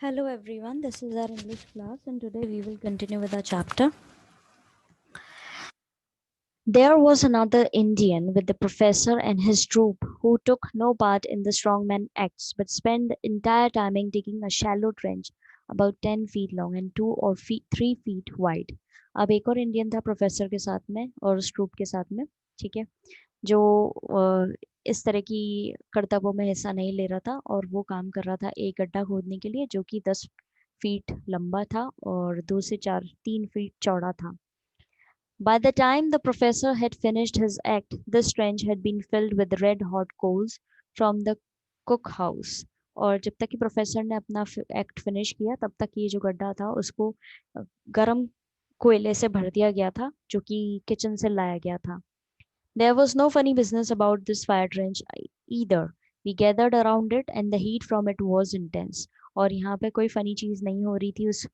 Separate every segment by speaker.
Speaker 1: Hello everyone, this is our English class and today we will continue with our chapter. There was another Indian with the professor and his troop who took no part in the strongman acts but spent the entire timing digging a shallow trench about 10 feet long and 3 feet wide. अब एक और Indian था professor के साथ में और उस troop के साथ में, ठीक है, जो इस तरह की करतबों में हिस्सा नहीं ले रहा था और वो काम कर रहा था एक गड्ढा खोदने के लिए जो कि 10 फीट लंबा था और 3 फीट चौड़ा था. By the time the professor had finished his act, this trench had been filled with red hot coals from the cook house. और जब तक कि प्रोफेसर ने अपना एक्ट फिनिश किया तब तक ये जो गड्ढा था उसको गर्म कोयले से भर दिया गया था जो कि किचन से लाया गया था. There was no funny business about this fire trench either. We gathered around it and the heat from it was intense. और यहाँ पे कोई फनी चीज़ नहीं हो रही थी उस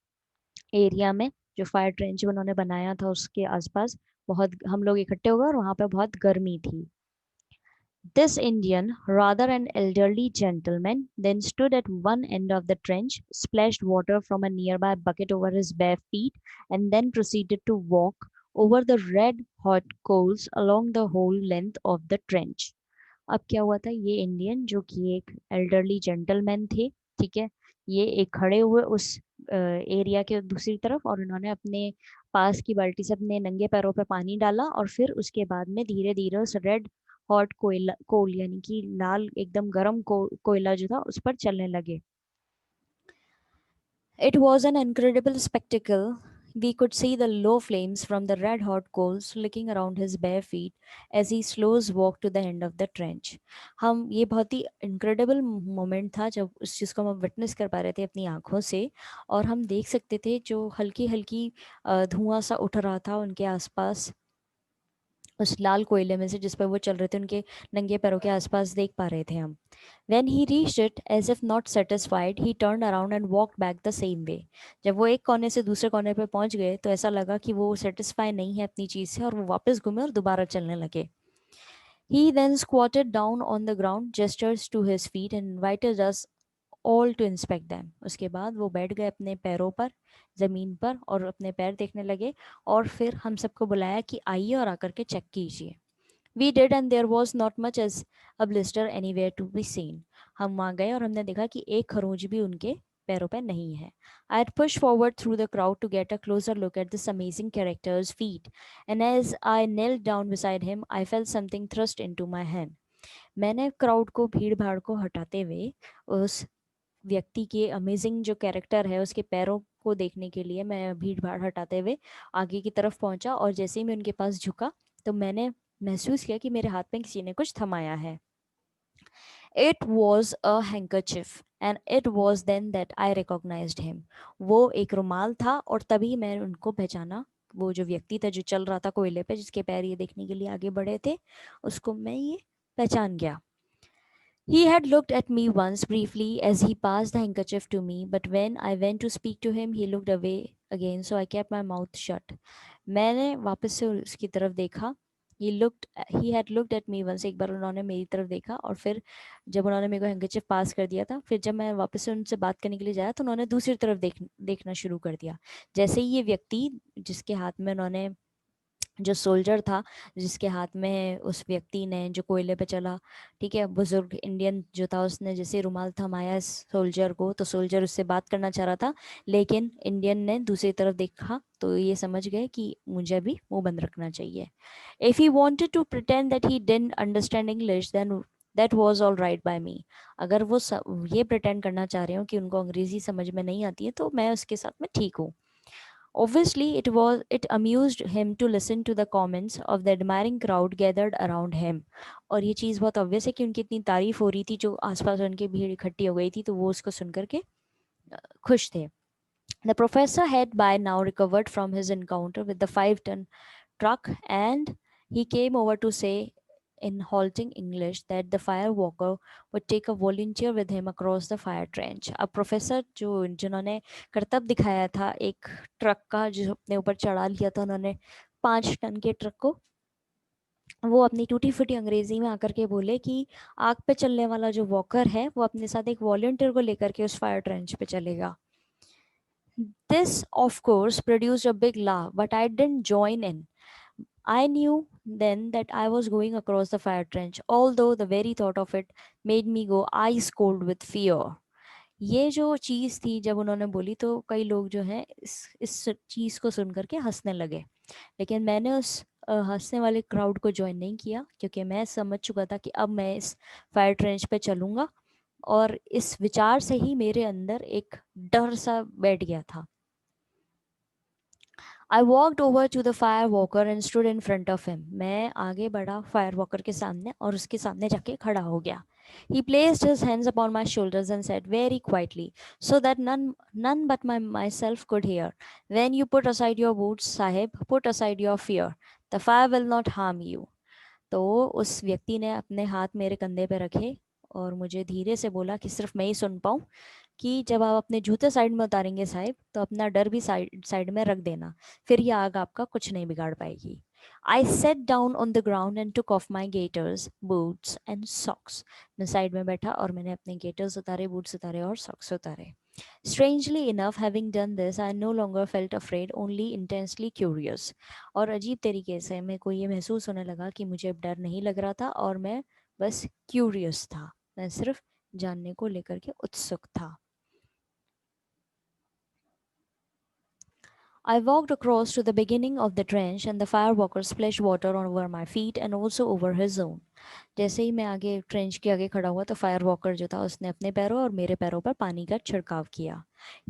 Speaker 1: एरिया में. जो फायर ट्रेंच उन्होंने बनाया था उसके आसपास बहुत हम लोग इकट्ठे हो गए और वहाँ पे बहुत गर्मी थी. This Indian, rather an elderly gentleman, then stood at one end of the trench, splashed water from a nearby bucket over his bare feet, and then proceeded to walk over the red hot coals along the whole length of the trench. अब क्या हुआ था, ये Indian जो कि एक elderly gentleman थे, ठीक है, ये एक खड़े हुए उस एरिया के दूसरी तरफ और उन्होंने अपने पास की बाल्टी से अपने नंगे पैरों पे पानी डाला और फिर उसके बाद में धीरे धीरे उस रेड हॉट कोल यानी कि लाल एकदम गर्म कोयला जो था उस पर चलने लगे. It was an incredible spectacle. We could see the low flames from the red hot coals flicking around his bare feet as he slows walked to the end of the trench. हम ये बहुत ही incredible moment था जब उस चीज़ को हम witness कर पा रहे थे अपनी आंखों से और हम देख सकते थे जो हल्की हल्की धुआं सा उठ रहा था उनके आसपास उस लाल कोयले में से जिस पर वो चल रहे थे उनके नंगे पैरों के आसपास देख पा रहे थे हम. When he reached it, as if not satisfied, he turned around and walked back the same way. जब वो एक कोने से दूसरे कोने पे पहुंच गए तो ऐसा लगा कि वो सेटिस्फाई नहीं है अपनी चीज से और वो वापस घूमे और दोबारा चलने लगे. He then squatted down on the ground, gestured to his feet and invited us all to inspect them. उसके बाद वो बैठ गए अपने पैरों पर ज़मीन पर और अपने पैर देखने लगे और फिर हम सबको बुलाया कि आइए और आकर के चेक कीजिए. We did and there was not much as a blister anywhere to be seen. हम वहाँ गए और हमने देखा कि एक खरोंच भी उनके पैरों पे नहीं है. I had pushed forward through the crowd to get a closer look at this amazing character's feet, and as I knelt down beside him, I felt something thrust into my hand. मैंने crowd को भीड़ भाड़ को हटाते हुए उस व्यक्ति के अमेजिंग जो कैरेक्टर है उसके पैरों को देखने के लिए मैं भीड़ भाड़ हटाते हुए आगे की तरफ पहुंचा और जैसे ही मैं उनके पास झुका तो मैंने महसूस किया कि मेरे हाथ में किसी ने कुछ थमाया है. It was a handkerchief and it was then that I recognized him. वो एक रुमाल था और तभी मैं उनको पहचाना. वो जो व्यक्ति था जो चल रहा था कोयले पे जिसके पैर ये देखने के लिए आगे बढ़े थे उसको मैं ये पहचान गया. He had looked at me once briefly as he passed the handkerchief to me, but when I went to speak to him, he looked away again, so I kept my mouth shut. मैंने वापस से उसकी तरफ देखा. He had looked at me once. एक बार उन्होंने मेरी तरफ देखा और फिर जब उन्होंने मेरे को हैंकरचिप पास कर दिया था फिर जब मैं वापस से उनसे बात करने के लिए जाया तो उन्होंने दूसरी तरफ देखना शुरू कर दिया. जैसे ही ये व्यक्ति जिसके हाथ में उन्होंने जो सोल्जर था जिसके हाथ में उस व्यक्ति ने जो कोयले पे चला, ठीक है, बुजुर्ग इंडियन जो था उसने जैसे रुमाल थमाया सोल्जर को तो सोल्जर उससे बात करना चाह रहा था लेकिन इंडियन ने दूसरी तरफ देखा तो ये समझ गए कि मुझे भी मुंह बंद रखना चाहिए. If he wanted to pretend that he didn't understand English then that was all right by me. अगर वो ये प्रिटेंड करना चाह रहे हो कि उनको अंग्रेजी समझ में नहीं आती है तो मैं उसके साथ में ठीक हूँ. Obviously, it amused him to listen to the comments of the admiring crowd gathered around him. और ये चीज़ बहुत obvious है कि उनकी इतनी तारीफ हो रही थी जो आसपास उनकी भीड़ इकट्ठी हो गई थी तो वो उसको सुन करके खुश थे. The professor had by now recovered from his encounter with the 5-ton truck and he came over to say in halting English that the fire walker would take a volunteer with him across the fire trench. अब professor जिन्होंने करतब दिखाया था एक truck का जो अपने ऊपर चढ़ा लिया था उन्होंने 5 टन के ट्रक को वो अपनी टूटी फूटी अंग्रेजी में आकर के बोले कि आग पे चलने वाला जो वॉकर है वो अपने साथ एक वॉलंटियर को लेकर के उस फायर ट्रेंच पे चलेगा. This, of course, produced a big laugh, but I didn't join in. I knew then that I was going across the fire trench, although the very thought of it made me go ice cold with fear. ये जो चीज़ थी जब उन्होंने बोली तो कई लोग जो हैं इस चीज़ को सुन करके हंसने लगे, लेकिन मैंने उस हंसने वाले क्राउड को ज्वाइन नहीं किया क्योंकि मैं समझ चुका था कि अब मैं इस फायर ट्रेंच पे चलूँगा. और इस विचार से ही मेरे अंदर एक डर सा बैठ गया था. I walked over to the firewalker and stood in front of him. मैं आगे बढ़ा firewalker के सामने और उसके सामने जाके खड़ा हो गया. He placed his hands upon my shoulders and said very quietly, so that none but myself could hear, "When you put aside your boots, Sahib, put aside your fear. The fire will not harm you." तो उस व्यक्ति ने अपने हाथ मेरे कंधे पे रखे और मुझे धीरे से बोला कि सिर्फ मैं ही सुन पाऊँ कि जब आप अपने जूते साइड में उतारेंगे साहिब तो अपना डर भी साइड साइड में रख देना, फिर ये आग आपका कुछ नहीं बिगाड़ पाएगी. I sat down on the ground and took off my gaiters, boots and socks. मैं साइड में बैठा और मैंने अपने गेटर्स उतारे, बूट्स उतारे और सॉक्स उतारे. Strangely enough, having done this, I no longer felt afraid, only intensely curious. और अजीब तरीके से मेरे को ये महसूस होने लगा कि मुझे अब डर नहीं लग रहा था और मैं बस क्यूरियस था. मैं सिर्फ जानने को लेकर के उत्सुक था. I walked across to the beginning of the trench and the firewalker splashed water over my feet and also over his own. जैसे ही मैं आगे ट्रेंच के आगे खड़ा हुआ तो फायर वॉकर जो था उसने अपने पैरों और मेरे पैरों पर पानी का छिड़काव किया.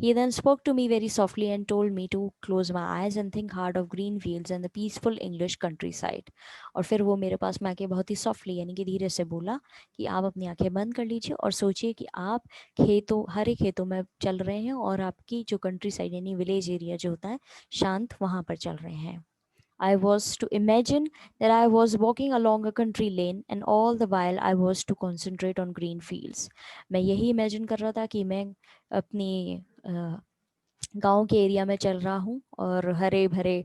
Speaker 1: He then spoke to me very softly and told me to close my eyes and think hard of green fields and the peaceful English countryside. और फिर वो मेरे पास में आके बहुत ही सॉफ्टली यानी कि धीरे से बोला कि आप अपनी आंखें बंद कर लीजिए और सोचिए कि आप खेतों, हरे खेतों में चल रहे हैं और आपकी जो कंट्री साइड यानी विलेज एरिया जो होता है शांत, वहाँ पर चल रहे हैं. I was to imagine that I was walking along a country lane and all the while I was to concentrate on green fields. मैं यही इमेजिन कर रहा था कि मैं अपनी गांव के एरिया में चल रहा हूँ और हरे भरे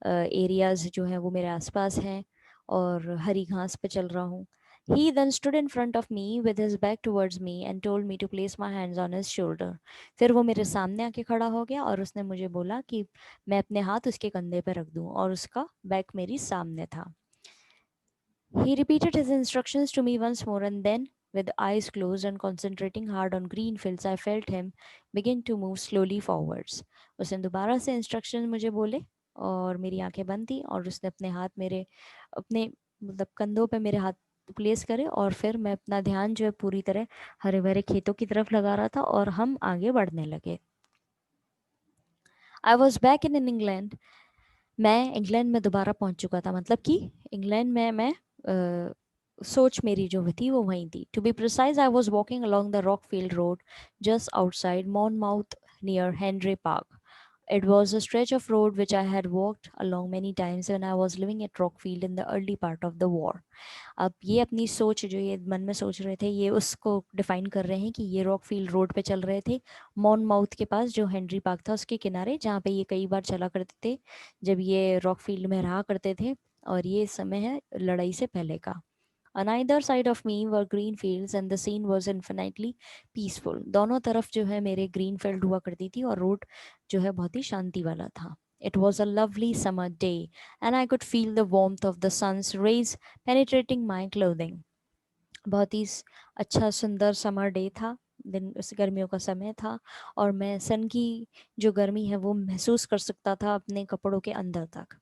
Speaker 1: एरियाज जो हैं वो मेरे आसपास हैं और हरी घास पे चल रहा हूँ. He then stood in front of me with his back towards me and told me to place my hands on his shoulder. फिर वो मेरे सामने आके खड़ा हो गया और उसने मुझे बोला कि मैं अपने हाथ उसके कंधे पर रख दूं और उसका बैक मेरी सामने था. He repeated his instructions to me once more, and then, with eyes closed and concentrating hard on green fields, I felt him begin to move slowly forwards. उसने दोबारा से इंस्ट्रक्शन मुझे बोले और मेरी आंखें बंद थी और उसने अपने हाथ मेरे अपने मतलब कंधों पे मेरे हाथ प्लेस करे और फिर मैं अपना ध्यान जो है पूरी तरह हरे भरे खेतों की तरफ लगा रहा था और हम आगे बढ़ने लगे. I was back in England. मैं इंग्लैंड में दोबारा पहुंच चुका था, मतलब कि इंग्लैंड में मैं सोच मेरी जो थी वो वहीं थी. To be precise, I was walking along the Rockfield Road just outside Monmouth near Henry Park. It was a stretch of road which I had walked along many times when I was living at Rockfield in the early part of the war. अब ये अपनी सोच जो ये मन में सोच रहे थे ये उसको डिफाइन कर रहे हैं कि ये रॉकफील्ड रोड पे चल रहे थे मॉनमाउथ के पास जो हेनरी पार्क था उसके किनारे, जहाँ पे ये कई बार चला करते थे जब ये रॉकफील्ड में रहा करते थे. और ये समय है लड़ाई से पहले का. On either side of me were green fields and the scene was infinitely peaceful. दोनों तरफ जो है मेरे green field हुआ करती थी और रोड जो है बहुत ही शांति वाला था. It was a lovely summer day and I could feel the warmth of the sun's rays penetrating my clothing. बहुत ही अच्छा सुंदर समर डे था. दिन उस गर्मियों का समय था और मैं सन की जो गर्मी है वो महसूस कर सकता था अपने कपड़ों के अंदर तक.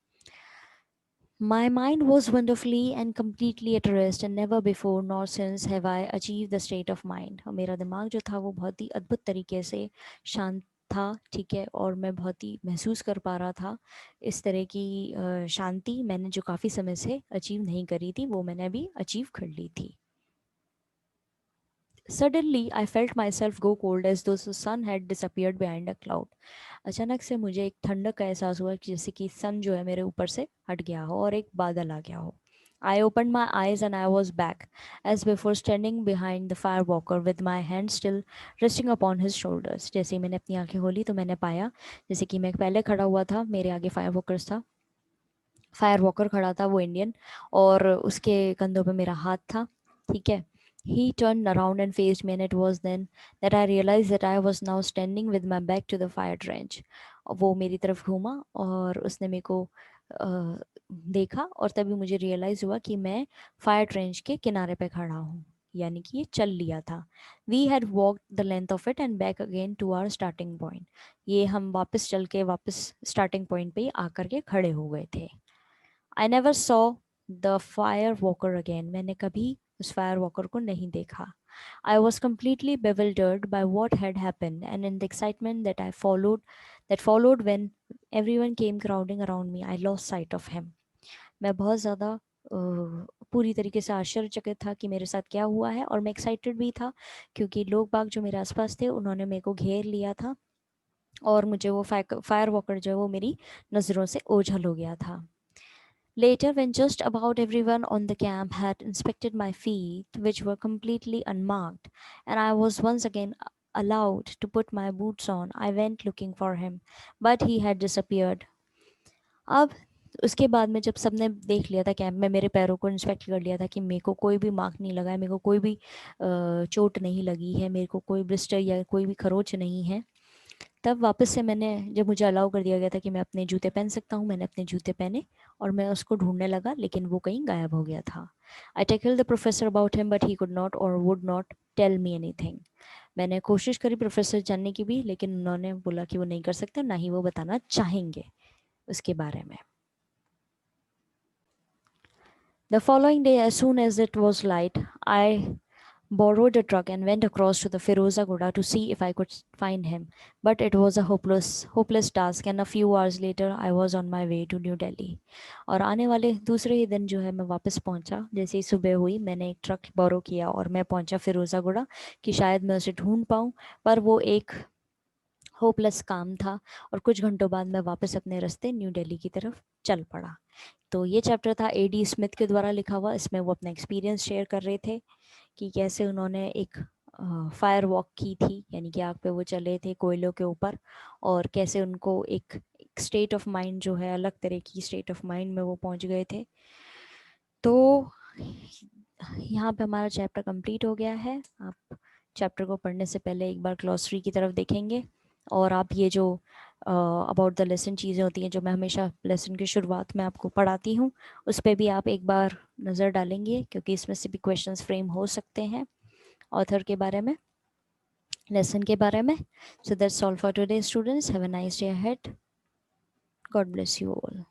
Speaker 1: My mind was wonderfully and completely at rest, and never before nor since have I achieved the state of mind. और मेरा दिमाग जो था वो बहुत ही अद्भुत तरीके से शांत था, ठीक है, और मैं बहुत ही महसूस कर पा रहा था इस तरह की शांति मैंने जो काफ़ी समय से अचीव नहीं करी थी वो मैंने अभी अचीव कर ली थी. Suddenly, I felt myself go cold as though the sun had disappeared behind a cloud. अचानक से मुझे एक ठंडक का एहसास हुआ कि जैसे कि सन जो है मेरे ऊपर से हट गया हो और एक बादल आ गया हो. I opened my eyes and I was back, as before, standing behind the firewalker with my hand still resting upon his shoulders. जैसे ही मैंने अपनी आंखें खोली तो मैंने पाया जैसे कि मैं पहले खड़ा हुआ था, मेरे आगे फायर वॉकर्स था फायर वॉकर खड़ा था, वो इंडियन, और उसके कंधों पे मेरा हाथ था, ठीक है. He turned around and faced me, and it was then that I realized that I was now standing with my back to the fire trench. वो मेरी तरफ घूमा और उसने मेरे को देखा, और तभी मुझे रियलाइज़ हुआ कि मैं फायर ट्रेंच के किनारे पे खड़ा हूँ, यानी कि ये चल लिया था. We had walked the length of it and back again to our starting point. ये हम वापस चल के वापस स्टार्टिंग पॉइंट पे ही आकर के खड़े हो गए थे. I never saw the fire walker again. मैंने कभी उस फायर वॉकर को नहीं देखा. I was completely bewildered by what had happened, and in the excitement that followed when everyone came crowding around me, I lost sight of him. मैं बहुत ज़्यादा पूरी तरीके से आश्चर्यचकित था कि मेरे साथ क्या हुआ है, और मैं एक्साइटेड भी था क्योंकि लोग बाग जो मेरे आसपास थे उन्होंने मेरे को घेर लिया था, और मुझे वो फायर वॉकर जो है वो मेरी नज़रों से ओझल हो गया था. Later, when just about everyone on the camp had inspected my feet, which were completely unmarked, and I was once again allowed to put my boots on, I went looking for him, but he had disappeared. अब उसके बाद में जब सबने देख लिया था camp में, मेरे पैरों को इंस्पेक्ट कर लिया था कि मेरे को कोई भी मार्क नहीं लगा है, मेरे को कोई भी चोट नहीं लगी है, मेरे को कोई ब्लिस्टर या कोई भी खरोच नहीं है, तब वापस से मैंने, जब मुझे अलाउ कर दिया गया था कि मैं अपने जूते पहन सकता हूँ, मैंने अपने जूते पहने और मैं उसको ढूंढने लगा, लेकिन वो कहीं गायब हो गया था. I tackled the professor about him but he could not or would not tell me anything. मैंने कोशिश करी प्रोफेसर जानने की भी, लेकिन उन्होंने बोला कि वो नहीं कर सकते, ना ही वो बताना चाहेंगे उसके बारे में. The following day, as soon as it was light, I borrowed a truck and went across to the Firoza Goda to see if I could find him. But it was a hopeless task, and a few hours later, I was on my way to New Delhi. और आने वाले दूसरे ही दिन जो है मैं वापस पहुंचा. जैसे ही सुबह हुई, मैंने एक ट्रक बोरो किया और मैं पहुंचा फिरोज़ा गोड़ा कि शायद मैं उसे ढूंढ पाऊँ, पर वो एक होपलेस काम था, और कुछ घंटों बाद मैं वापस अपने रास्ते न्यू दिल्ली की तरफ चल पड़ा. तो ये चैप्टर था A.D. स्मिथ के द्वारा लिखा हुआ. इसमें वो अपना एक्सपीरियंस शेयर कर रहे थे कि कैसे उन्होंने एक फायर वॉक की थी, यानी कि आग पे वो चले थे कोयलों के ऊपर, और कैसे उनको एक स्टेट ऑफ माइंड जो है, अलग तरह की स्टेट ऑफ माइंड में वो पहुंच गए थे. तो यहाँ पे हमारा चैप्टर कंप्लीट हो गया है. आप चैप्टर को पढ़ने से पहले एक बार ग्लॉसरी की तरफ देखेंगे, और आप ये जो अबाउट द लेसन चीज़ें होती हैं जो मैं हमेशा लेसन की शुरुआत में आपको पढ़ाती हूँ, उस पर भी आप एक बार नज़र डालेंगे, क्योंकि इसमें से भी क्वेश्चंस फ्रेम हो सकते हैं ऑथर के बारे में, लेसन के बारे में. So that's all for today students. Have a nice day ahead. God bless you all.